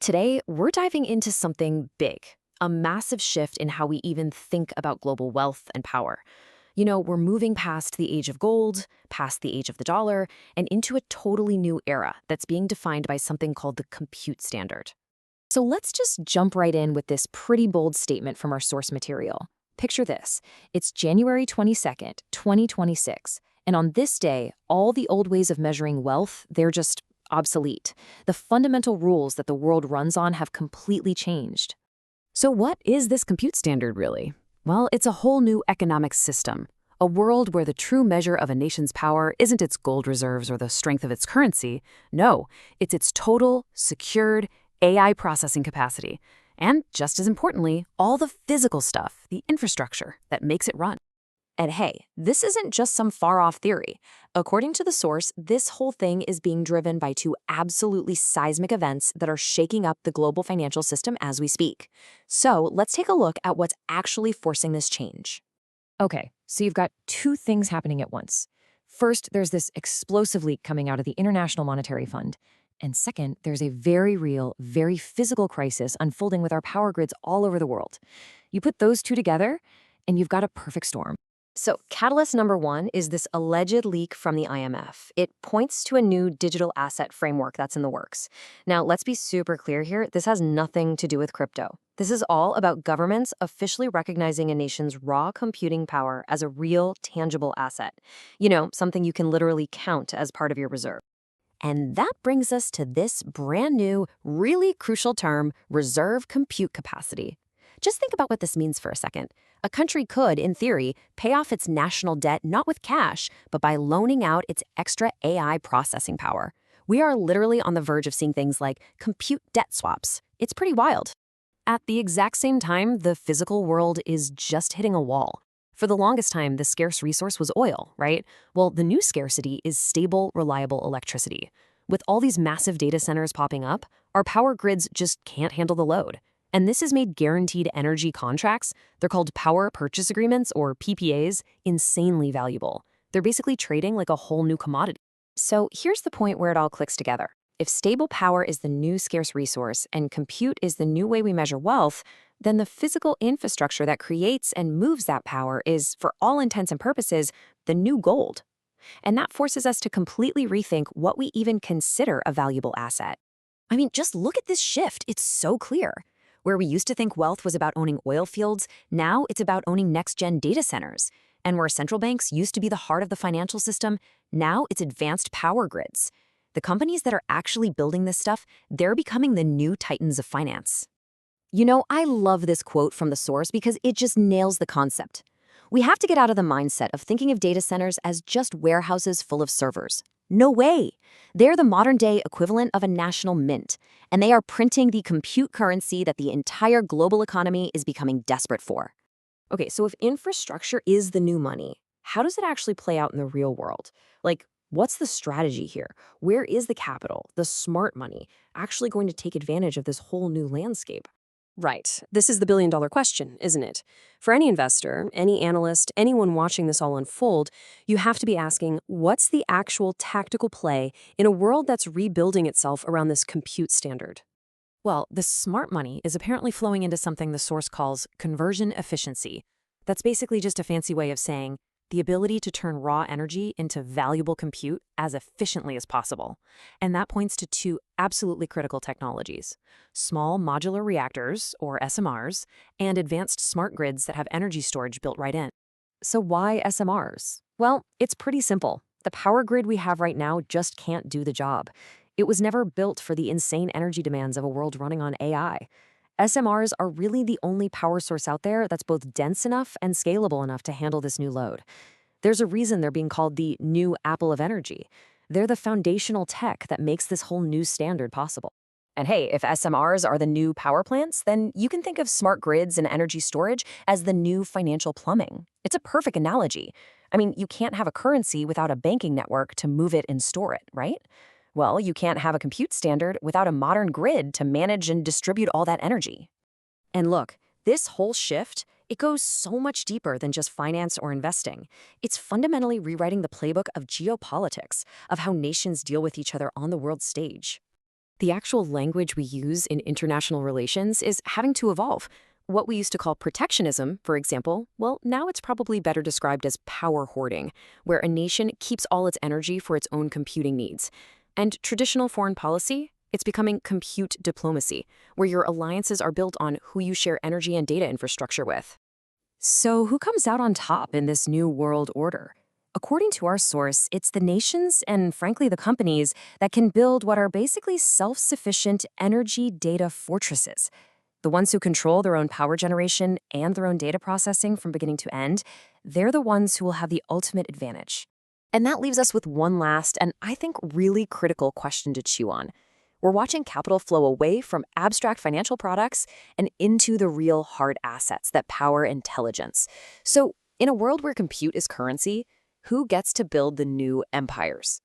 Today, we're diving into something big, a massive shift in how we even think about global wealth and power. We're moving past the age of gold, past the age of the dollar, and into a totally new era that's being defined by something called the compute standard. So let's just jump right in with this pretty bold statement from our source material. Picture this. It's January 22nd, 2026, and on this day, all the old ways of measuring wealth, they're just obsolete. The fundamental rules that the world runs on have completely changed. So what is this compute standard really? Well, it's a whole new economic system, a world where the true measure of a nation's power isn't its gold reserves or the strength of its currency. No, it's its total, secured AI processing capacity. And just as importantly, all the physical stuff, the infrastructure that makes it run. And hey, this isn't just some far-off theory. According to the source, this whole thing is being driven by two absolutely seismic events that are shaking up the global financial system as we speak. So let's take a look at what's actually forcing this change. Okay, so you've got two things happening at once. First, there's this explosive leak coming out of the International Monetary Fund. And second, there's a very real, very physical crisis unfolding with our power grids all over the world. You put those two together, and you've got a perfect storm. So catalyst number one is this alleged leak from the IMF. It points to a new digital asset framework that's in the works. Now, let's be super clear here. This has nothing to do with crypto. This is all about governments officially recognizing a nation's raw computing power as a real, tangible asset. Something you can literally count as part of your reserve. And that brings us to this brand new, really crucial term, reserve compute capacity. Just think about what this means for a second. A country could, in theory, pay off its national debt not with cash, but by loaning out its extra AI processing power. We are literally on the verge of seeing things like compute debt swaps. It's pretty wild. At the exact same time, the physical world is just hitting a wall. For the longest time, the scarce resource was oil, right? Well, the new scarcity is stable, reliable electricity. With all these massive data centers popping up, our power grids just can't handle the load. And this has made guaranteed energy contracts, they're called power purchase agreements or PPAs, insanely valuable. They're basically trading like a whole new commodity. So here's the point where it all clicks together. If stable power is the new scarce resource and compute is the new way we measure wealth, then the physical infrastructure that creates and moves that power is, for all intents and purposes, the new gold. And that forces us to completely rethink what we even consider a valuable asset. I mean, just look at this shift. It's so clear. Where we used to think wealth was about owning oil fields, now it's about owning next-gen data centers. And where central banks used to be the heart of the financial system, now it's advanced power grids. The companies that are actually building this stuff, they're becoming the new titans of finance. I love this quote from the source because it just nails the concept. We have to get out of the mindset of thinking of data centers as just warehouses full of servers. No way. They're the modern-day equivalent of a national mint, and they are printing the compute currency that the entire global economy is becoming desperate for. Okay, so if infrastructure is the new money, how does it actually play out in the real world? What's the strategy here? Where is the capital, the smart money, actually going to take advantage of this whole new landscape? Right. This is the billion-dollar question, isn't it? For any investor, any analyst, anyone watching this all unfold, you have to be asking, what's the actual tactical play in a world that's rebuilding itself around this compute standard? Well, the smart money is apparently flowing into something the source calls conversion efficiency. That's basically just a fancy way of saying the ability to turn raw energy into valuable compute as efficiently as possible. And that points to two absolutely critical technologies: small modular reactors, or SMRs, and advanced smart grids that have energy storage built right in. So why SMRs? Well, it's pretty simple. The power grid we have right now just can't do the job. It was never built for the insane energy demands of a world running on AI. SMRs are really the only power source out there that's both dense enough and scalable enough to handle this new load. There's a reason they're being called the new apple of energy. They're the foundational tech that makes this whole new standard possible. And hey, if SMRs are the new power plants, then you can think of smart grids and energy storage as the new financial plumbing. It's a perfect analogy. I mean, you can't have a currency without a banking network to move it and store it, right? Well, you can't have a compute standard without a modern grid to manage and distribute all that energy. And look, this whole shift, it goes so much deeper than just finance or investing. It's fundamentally rewriting the playbook of geopolitics, of how nations deal with each other on the world stage. The actual language we use in international relations is having to evolve. What we used to call protectionism, for example, well, now it's probably better described as power hoarding, where a nation keeps all its energy for its own computing needs. And traditional foreign policy? It's becoming compute diplomacy, where your alliances are built on who you share energy and data infrastructure with. So, who comes out on top in this new world order? According to our source, it's the nations and, frankly, the companies that can build what are basically self sufficient energy data fortresses. The ones who control their own power generation and their own data processing from beginning to end, they're the ones who will have the ultimate advantage. And that leaves us with one last and I think really critical question to chew on. We're watching capital flow away from abstract financial products and into the real hard assets that power intelligence. So, in a world where compute is currency, who gets to build the new empires?